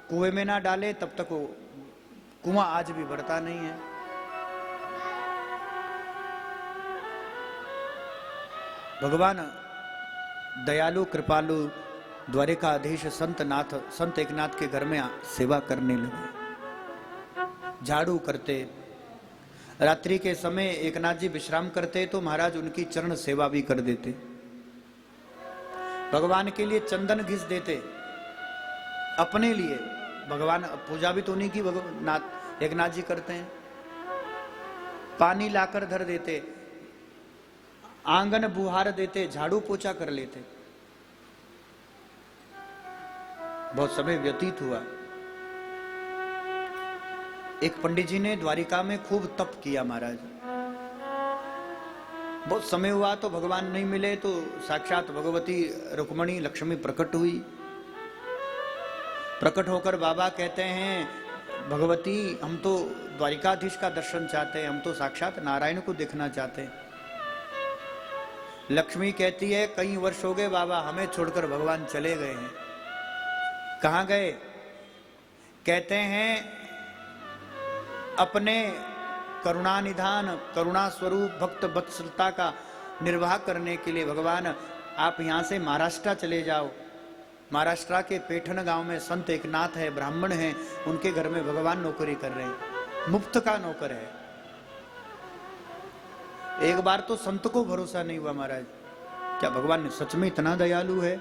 कुएं में ना डाले तब तक वो कुआं आज भी बढ़ता नहीं है। भगवान दयालु कृपालु द्वारिकाधीश संत एकनाथ के घर में सेवा करने लगे, झाड़ू करते। रात्रि के समय एकनाथ जी विश्राम करते तो महाराज उनकी चरण सेवा भी कर देते। भगवान के लिए चंदन घिस देते, अपने लिए। भगवान पूजा भी तो उन्हीं की एकनाथ जी करते हैं। पानी लाकर धर देते, आंगन बुहार देते, झाड़ू पोछा कर लेते। बहुत समय व्यतीत हुआ। एक पंडित जी ने द्वारिका में खूब तप किया महाराज। बहुत समय हुआ तो भगवान नहीं मिले तो साक्षात भगवती रुक्मणी लक्ष्मी प्रकट हुई। प्रकट होकर बाबा कहते हैं भगवती हम तो द्वारिकाधीश का दर्शन चाहते हैं, हम तो साक्षात नारायण को देखना चाहते हैं। लक्ष्मी कहती है कई वर्ष हो गए बाबा, हमें छोड़कर भगवान चले गए हैं। कहां गए? कहते हैं अपने करुणा निधान करुणा स्वरूप भक्त वत्सलता का निर्वाह करने के लिए भगवान आप यहां से महाराष्ट्र चले जाओ। महाराष्ट्र के पेठन गांव में संत एकनाथ है, ब्राह्मण हैं, उनके घर में भगवान नौकरी कर रहे हैं, मुफ्त का नौकर है। एक बार तो संत को भरोसा नहीं हुआ महाराज, क्या भगवान सच में इतना दयालु है?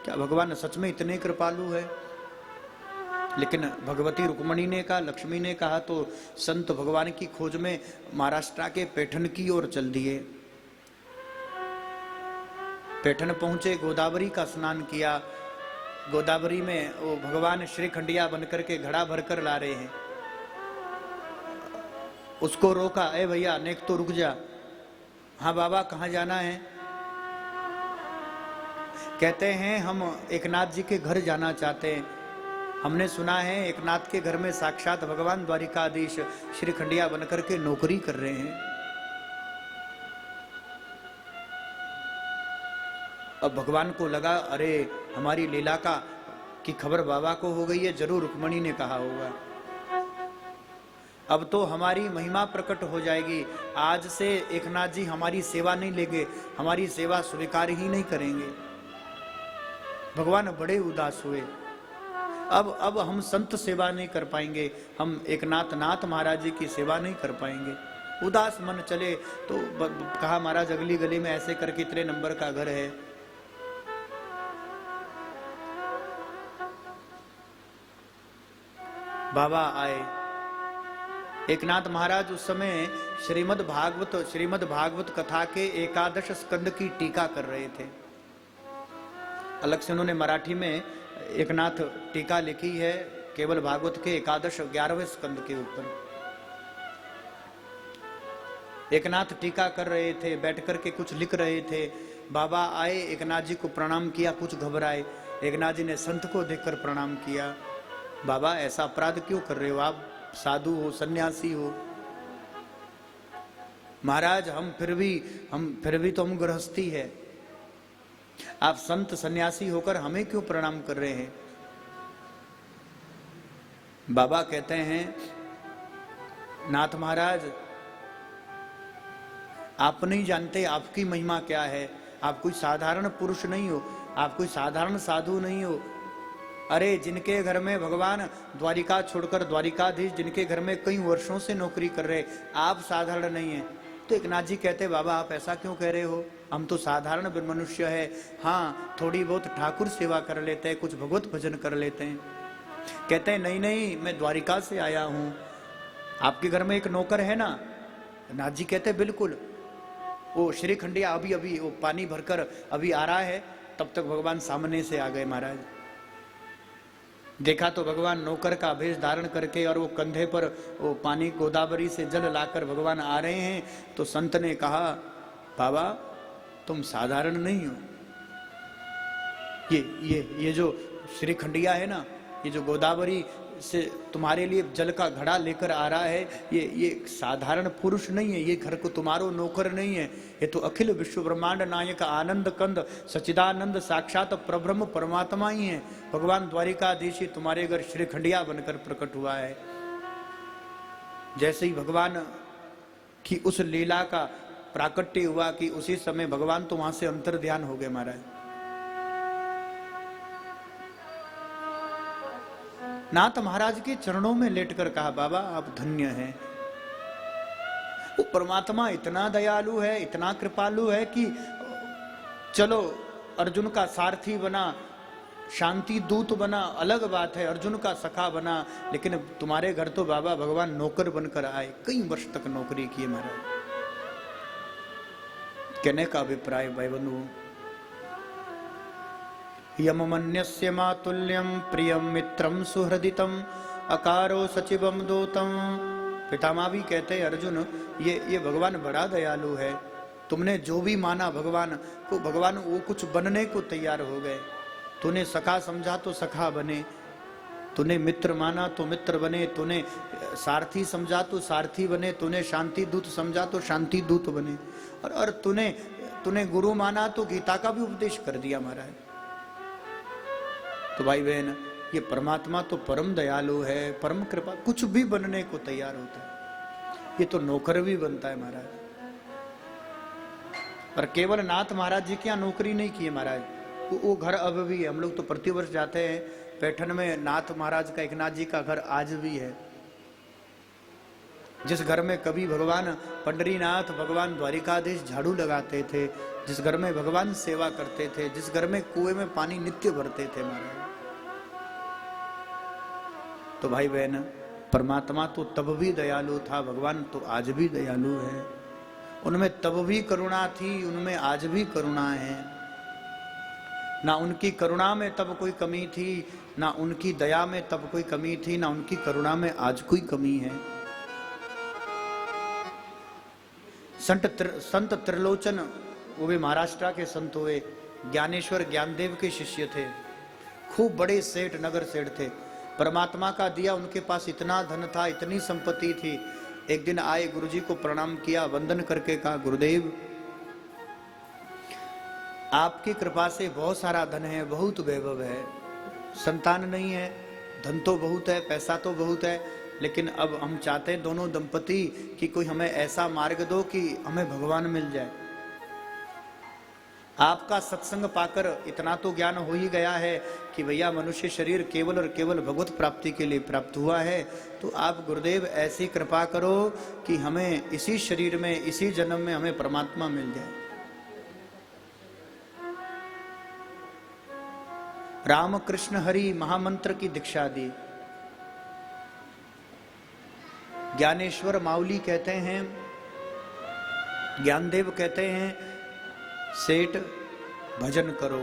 क्या भगवान सच में इतने कृपालु है? लेकिन भगवती रुक्मणी ने कहा, लक्ष्मी ने कहा तो संत भगवान की खोज में महाराष्ट्र के पेठन की ओर चल दिए। पेठन पहुंचे, गोदावरी का स्नान किया। गोदावरी में वो भगवान श्री खंडिया बनकर के घड़ा भरकर ला रहे हैं। उसको रोका, ए भैया नेक तो रुक जा। हाँ बाबा कहाँ जाना है? कहते हैं हम एकनाथ जी के घर जाना चाहते हैं। हमने सुना है एकनाथ के घर में साक्षात भगवान द्वारिकाधीश श्री खंडिया बनकर के नौकरी कर रहे हैं। अब भगवान को लगा अरे हमारी लीला की खबर बाबा को हो गई है, जरूर रुक्मणी ने कहा होगा। अब तो हमारी महिमा प्रकट हो जाएगी। आज से एकनाथ जी हमारी सेवा नहीं लेंगे, हमारी सेवा स्वीकार ही नहीं करेंगे। भगवान बड़े उदास हुए। अब हम संत सेवा नहीं कर पाएंगे, हम एकनाथ नाथ महाराज जी की सेवा नहीं कर पाएंगे। उदास मन चले तो कहा महाराज अगली गली में ऐसे करके इतने नंबर का घर है, बाबा आए। एकनाथ महाराज उस समय श्रीमद् भागवत कथा के 11 स्कंद की टीका कर रहे थे। अलग से उन्होंने मराठी में एकनाथ टीका लिखी है, केवल भागवत के 11वें स्कंद के ऊपर। एकनाथ टीका कर रहे थे, बैठ करके कुछ लिख रहे थे। बाबा आए, एकनाथ जी को प्रणाम किया, कुछ घबराए। एकनाथ जी ने संत को देखकर प्रणाम किया। बाबा ऐसा अपराध क्यों कर रहे हो? आप साधु हो, सन्यासी हो। महाराज हम फिर भी तो हम गृहस्थी है। आप संत सन्यासी होकर हमें क्यों प्रणाम कर रहे हैं? बाबा कहते हैं नाथ महाराज आप नहीं जानते आपकी महिमा क्या है। आप कोई साधारण पुरुष नहीं हो, आप कोई साधारण साधु नहीं हो। अरे जिनके घर में भगवान द्वारिका छोड़कर द्वारिकाधीश जिनके घर में कई वर्षों से नौकरी कर रहे, आप साधारण नहीं है। तो एकनाथ जी कहते बाबा आप ऐसा क्यों कह रहे हो? हम तो साधारण मनुष्य है। हाँ थोड़ी बहुत ठाकुर सेवा कर लेते हैं, कुछ भगवत भजन कर लेते हैं। कहते हैं नहीं नहीं मैं द्वारिका से आया हूं, आपके घर में एक नौकर है ना? नाथ जी कहते बिल्कुल। वो श्री खंडिया अभी वो पानी भरकर अभी आ रहा है, तब तक भगवान सामने से आ गए। महाराज देखा तो भगवान नौकर का भेष धारण करके और वो कंधे पर वो पानी गोदावरी से जल लाकर भगवान आ रहे हैं। तो संत ने कहा बाबा तुम साधारण नहीं हो। ये जो श्री खंडिया है ना, ये जो गोदावरी से तुम्हारे लिए जल का घड़ा लेकर आ रहा है, ये साधारण पुरुष नहीं है, ये घर को तुम्हारो नौकर नहीं है, ये तो अखिल विश्व ब्रह्मांड नायक आनंद कंद सच्चिदानंद साक्षात परब्रह्म परमात्मा ही है। भगवान द्वारिकाधीश ही तुम्हारे घर श्रीखंडिया बनकर प्रकट हुआ है। जैसे ही भगवान की उस लीला का प्राकट्य हुआ कि उसी समय भगवान तो वहां से अंतर ध्यान हो गए महाराज। नाथ महाराज के चरणों में लेटकर कहा, बाबा आप धन्य हैं। वो परमात्मा इतना दयालु है, इतना कृपालु है कि चलो अर्जुन का सारथी बना, शांति दूत बना, अलग बात है, अर्जुन का सखा बना, लेकिन तुम्हारे घर तो बाबा भगवान नौकर बनकर आए, कई वर्ष तक नौकरी की महाराज। कहने का अभिप्राय भाई बंधु, यममन्यस्य मातुल्यम प्रियम मित्रम सुहृदितम अकारो सचिवम दूतम। पितामह भी कहते हैं अर्जुन ये भगवान बड़ा दयालु है, तुमने जो भी माना भगवान को, भगवान वो कुछ बनने को तैयार हो गए। तूने सखा समझा तो सखा बने, तूने मित्र माना तो मित्र बने, तूने सारथी समझा तो सारथी बने, तूने शांति दूत समझा तो शांति दूत बने, और तूने गुरु माना तो गीता का भी उपदेश कर दिया महाराज। तो भाई बहन, ये परमात्मा तो परम दयालु है, परम कृपा, कुछ भी बनने को तैयार होता है। ये तो नौकर भी बनता है महाराज। पर केवल नाथ महाराज जी की यहाँ नौकरी नहीं की है महाराज, वो घर अब भी है। हम लोग तो प्रतिवर्ष जाते हैं पैठन में, नाथ महाराज का, एकनाथ जी का घर आज भी है। जिस घर में कभी भगवान पंडरीनाथ, भगवान द्वारिकाधीश झाड़ू लगाते थे, जिस घर में भगवान सेवा करते थे, जिस घर में कुएं में पानी नित्य भरते थे महाराज। तो भाई बहन, परमात्मा तो तब भी दयालु था, भगवान तो आज भी दयालु है। उनमें तब भी करुणा थी, उनमें आज भी करुणा है। ना उनकी करुणा में तब कोई कमी थी, ना उनकी दया में तब कोई कमी थी, ना उनकी करुणा में आज कोई कमी है। संत त्रिलोचन, वो भी महाराष्ट्र के संत हुए, ज्ञानेश्वर ज्ञानदेव के शिष्य थे, खूब बड़े सेठ, नगर सेठ थे। परमात्मा का दिया, उनके पास इतना धन था, इतनी संपत्ति थी। एक दिन आए, गुरुजी को प्रणाम किया, वंदन करके कहा, गुरुदेव आपकी कृपा से बहुत सारा धन है, बहुत वैभव है, संतान नहीं है, धन तो बहुत है, पैसा तो बहुत है, लेकिन अब हम चाहते हैं दोनों दंपति कि कोई हमें ऐसा मार्ग दो कि हमें भगवान मिल जाए। आपका सत्संग पाकर इतना तो ज्ञान हो ही गया है कि भैया मनुष्य शरीर केवल और केवल भगवत प्राप्ति के लिए प्राप्त हुआ है। तो आप गुरुदेव ऐसी कृपा करो कि हमें इसी शरीर में, इसी जन्म में हमें परमात्मा मिल जाए। राम कृष्ण हरि महामंत्र की दीक्षा दी। ज्ञानेश्वर माउली कहते हैं, ज्ञानदेव कहते हैं, सेठ भजन करो,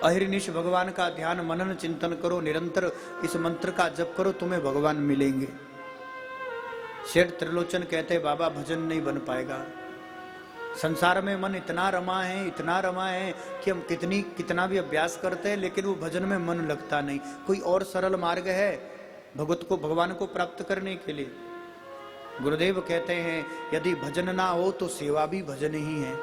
अहिर्निश भगवान का ध्यान मनन चिंतन करो, निरंतर इस मंत्र का जप करो, तुम्हें भगवान मिलेंगे। सेठ त्रिलोचन कहते हैं, बाबा भजन नहीं बन पाएगा, संसार में मन इतना रमा है, इतना रमा है कि हम कितना भी अभ्यास करते हैं, लेकिन वो भजन में मन लगता नहीं। कोई और सरल मार्ग है भगवान को प्राप्त करने के लिए? गुरुदेव कहते हैं, यदि भजन ना हो तो सेवा भी भजन ही है।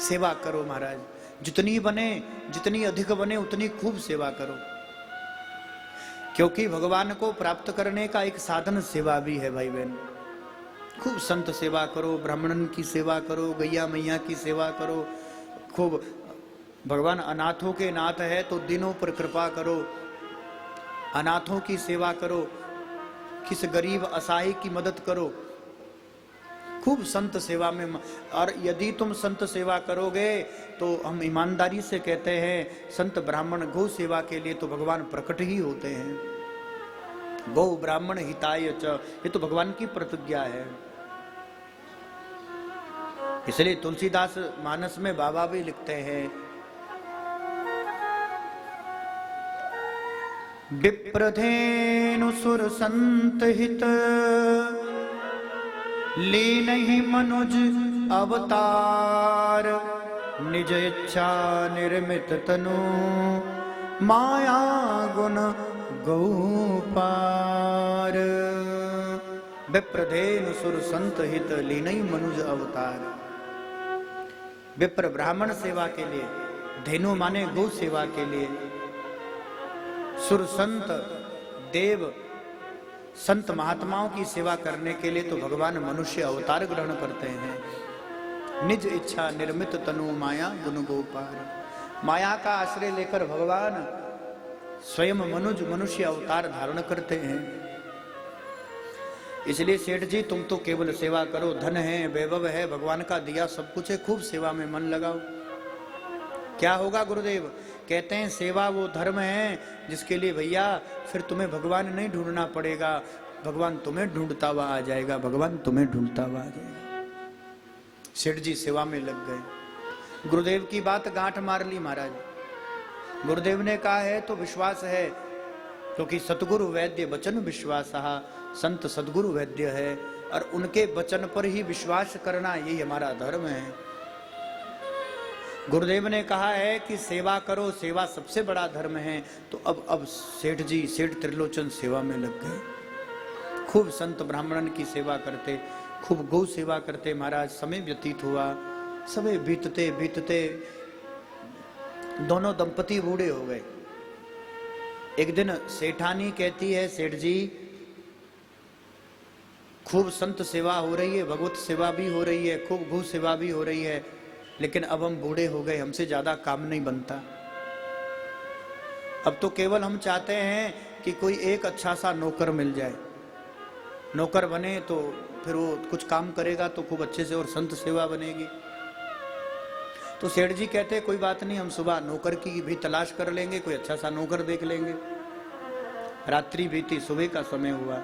सेवा करो महाराज, जितनी अधिक बने उतनी खूब सेवा करो, क्योंकि भगवान को प्राप्त करने का एक साधन सेवा भी है भाई बहन। खूब संत सेवा करो, ब्राह्मणन की सेवा करो, गैया मैया की सेवा करो, खूब भगवान अनाथों के नाथ है तो दिनों पर कृपा करो, अनाथों की सेवा करो, किस गरीब असहाय की मदद करो, खूब संत सेवा में। और यदि तुम संत सेवा करोगे तो हम ईमानदारी से कहते हैं, संत ब्राह्मण गौ सेवा के लिए तो भगवान प्रकट ही होते हैं। गौ ब्राह्मण हिताय च, ये तो भगवान की प्रतिज्ञा है। इसलिए तुलसीदास मानस में बाबा भी लिखते हैं, विप्रधेनु सुर संत हित लीनहि मनुज अवतार, निज इच्छा निर्मित तनु माया गुण गोपार। विप्रधेनु सुर संत हित लीनई मनुज अवतार। विप्र ब्राह्मण सेवा के लिए, धेनु माने गौ सेवा के लिए, सुर संत देव संत महात्माओं की सेवा करने के लिए तो भगवान मनुष्य अवतार ग्रहण करते हैं। निज इच्छा निर्मित तनु माया गुण गोपार। माया का आश्रय लेकर भगवान स्वयं मनुष्य अवतार धारण करते हैं। इसलिए सेठ जी तुम तो केवल सेवा करो, धन है वैभव है भगवान का दिया सब कुछ है, खूब सेवा में मन लगाओ। क्या होगा गुरुदेव? कहते हैं सेवा वो धर्म है जिसके लिए भैया फिर तुम्हें भगवान नहीं ढूंढना पड़ेगा, भगवान तुम्हें ढूंढता हुआ आ जाएगा, भगवान तुम्हें ढूंढता हुआ आ जाएगा। सेठ जी सेवा में लग गए। गुरुदेव की बात गांठ मार ली महाराज। गुरुदेव ने कहा है तो विश्वास है, क्योंकि सतगुरु वैद्य वचन विश्वास, संत सदगुरु वैद्य है और उनके वचन पर ही विश्वास करना यही हमारा धर्म है। गुरुदेव ने कहा है कि सेवा करो, सेवा सबसे बड़ा धर्म है। तो अब सेठ जी, सेठ त्रिलोचन सेवा में लग गए। खूब संत ब्राह्मणन की सेवा करते, खूब गौ सेवा करते महाराज। समय व्यतीत हुआ, समय बीतते बीतते दोनों दंपति बूढ़े हो गए। एक दिन सेठानी कहती है, सेठ जी खूब संत सेवा हो रही है, भगवत सेवा भी हो रही है, खूब गौ सेवा भी हो रही है, लेकिन अब हम बूढ़े हो गए, हमसे ज्यादा काम नहीं बनता। अब तो केवल हम चाहते हैं कि कोई एक अच्छा सा नौकर मिल जाए। नौकर बने तो फिर वो कुछ काम करेगा तो खूब अच्छे से और संत सेवा बनेगी। तो सेठ जी कहते कोई बात नहीं, हम सुबह नौकर की भी तलाश कर लेंगे, कोई अच्छा सा नौकर देख लेंगे। रात्रि बीती, सुबह का समय हुआ।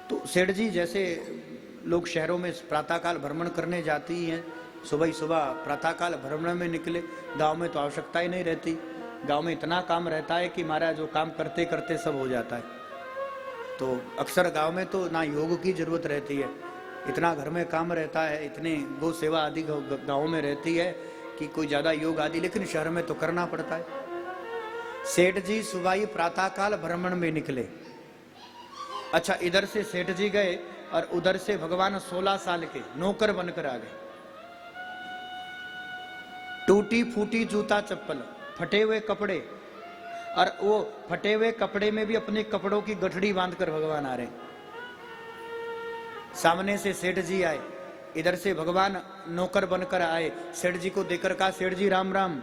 तो सेठ जी जैसे लोग शहरों में प्रातःकाल भ्रमण करने जाती हैं, सुबह ही सुबह प्रातःकाल भ्रमण में निकले। गांव में तो आवश्यकता ही नहीं रहती, गांव में इतना काम रहता है कि महाराज जो काम करते करते सब हो जाता है। तो अक्सर गांव में तो ना योग की जरूरत रहती है, इतना घर में काम रहता है, इतने गौ सेवा आदि गाँव में रहती है कि कोई ज्यादा योग आदि, लेकिन शहर में तो करना पड़ता है। सेठ जी सुबह ही प्रातःकाल भ्रमण में निकले। अच्छा, इधर से सेठ जी गए और उधर से भगवान 16 साल के नौकर बनकर आ गए। टूटी फूटी जूता चप्पल, फटे हुए कपड़े, और वो फटे हुए कपड़े में भी अपने कपड़ों की गठड़ी बांधकर भगवान आ रहे। सामने से सेठ जी आए, इधर से भगवान नौकर बनकर आए। सेठ जी को देखकर कहा, सेठ जी राम राम।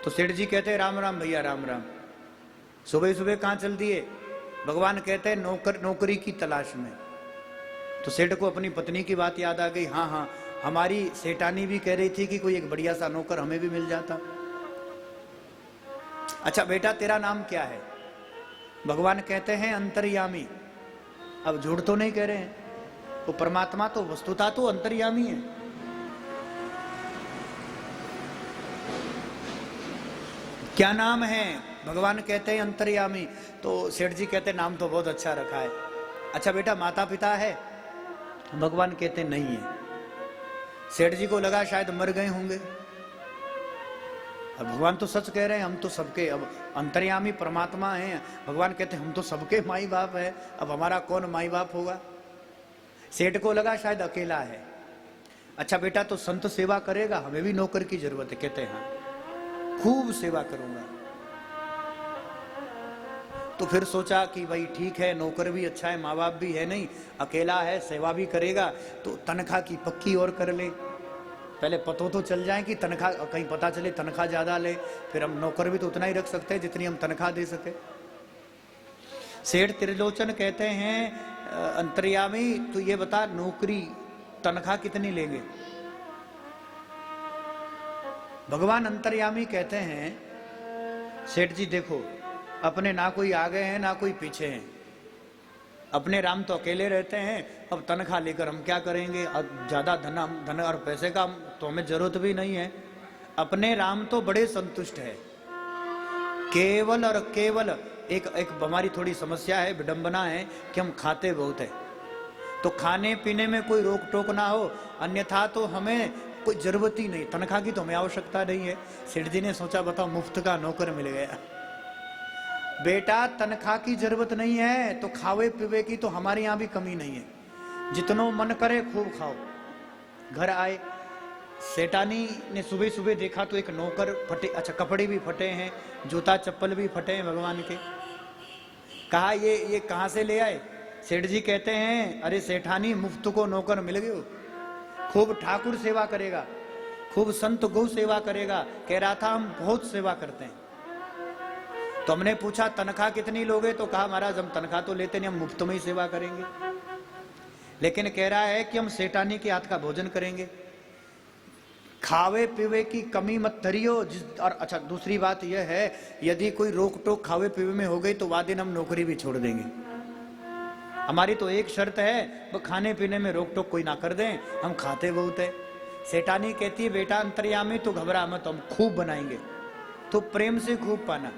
तो सेठ जी कहते राम राम भैया राम राम। सुबह सुबह कहां चल दिए? भगवान कहते हैं नौकरी की तलाश में। तो सेठ को अपनी पत्नी की बात याद आ गई। हाँ हाँ, हमारी सेठानी भी कह रही थी कि कोई एक बढ़िया सा नौकर हमें भी मिल जाता। अच्छा बेटा तेरा नाम क्या है? भगवान कहते हैं अंतर्यामी। अब झूठ तो नहीं कह रहे हैं, वो परमात्मा तो वस्तुतः तो अंतर्यामी है। क्या नाम है? भगवान कहते हैं अंतर्यामी। तो सेठ जी कहते नाम तो बहुत अच्छा रखा है। अच्छा बेटा माता पिता है? भगवान कहते नहीं है। सेठ जी को लगा शायद मर गए होंगे। अब भगवान तो सच कह रहे हैं, हम तो सबके, अब अंतर्यामी परमात्मा हैं। भगवान कहते हम तो सबके माई बाप है, अब हमारा कौन माई बाप होगा? सेठ को लगा शायद अकेला है। अच्छा बेटा तो संत सेवा करेगा? हमें भी नौकर की जरूरत है। कहते हैं हाँ, खूब सेवा करूंगा। तो फिर सोचा कि भाई ठीक है, नौकर भी अच्छा है, माँ बाप भी है नहीं, अकेला है, सेवा भी करेगा, तो तनख्वाह की पक्की और कर ले। पहले पतो तो चल जाए कि तनख्वाह, कहीं पता चले तनख्वाह ज्यादा ले, फिर हम नौकर भी तो उतना ही रख सकते हैं जितनी हम तनख्वाह दे सके। सेठ त्रिलोचन कहते हैं अंतर्यामी तो ये बता नौकरी तनख्वाह कितनी लेंगे? भगवान अंतर्यामी कहते हैं सेठ जी देखो, अपने ना कोई आगे हैं ना कोई पीछे हैं, अपने राम तो अकेले रहते हैं, अब तनख्वाह लेकर हम क्या करेंगे? अब ज्यादा धन और पैसे का तो हमें जरूरत भी नहीं है। अपने राम तो बड़े संतुष्ट है। केवल और केवल एक हमारी थोड़ी समस्या है, विडंबना है कि हम खाते बहुत है, तो खाने पीने में कोई रोक टोक ना हो, अन्यथा तो हमें कोई जरूरत ही नहीं, तनख्वाह की तो हमें आवश्यकता नहीं है। सेठ जी ने सोचा बताओ मुफ्त का नौकर मिल गया। बेटा तनख्वाह की जरूरत नहीं है तो खावे पीवे की तो हमारे यहां भी कमी नहीं है, जितनो मन करे खूब खाओ। घर आए, सेठानी ने सुबह सुबह देखा तो एक नौकर फटे, अच्छा कपड़े भी फटे हैं, जूता चप्पल भी फटे हैं भगवान के। कहा ये कहां से ले आए? सेठ जी कहते हैं अरे सेठानी मुफ्त को नौकर मिल गयो, खूब ठाकुर सेवा करेगा, खूब संत गौ सेवा करेगा। कह रहा था हम बहुत सेवा करते हैं। तो हमने पूछा तनख्वाह कितनी लोगे? तो कहा महाराज हम तनख्वाह तो लेते नहीं, हम मुफ्त में ही सेवा करेंगे। लेकिन कह रहा है कि हम सेठानी के हाथ का भोजन करेंगे, खावे पीवे की कमी मत धरियो। और अच्छा दूसरी बात यह है, यदि कोई रोक टोक खावे पीवे में हो गई तो वह दिन हम नौकरी भी छोड़ देंगे। हमारी तो एक शर्त है, वो खाने पीने में रोक टोक कोई ना कर दें, हम खाते बहुत है। सेठानी कहती है बेटा अंतर्यामी तो घबरा मत, हम खूब बनाएंगे, तो प्रेम से खूब पाना।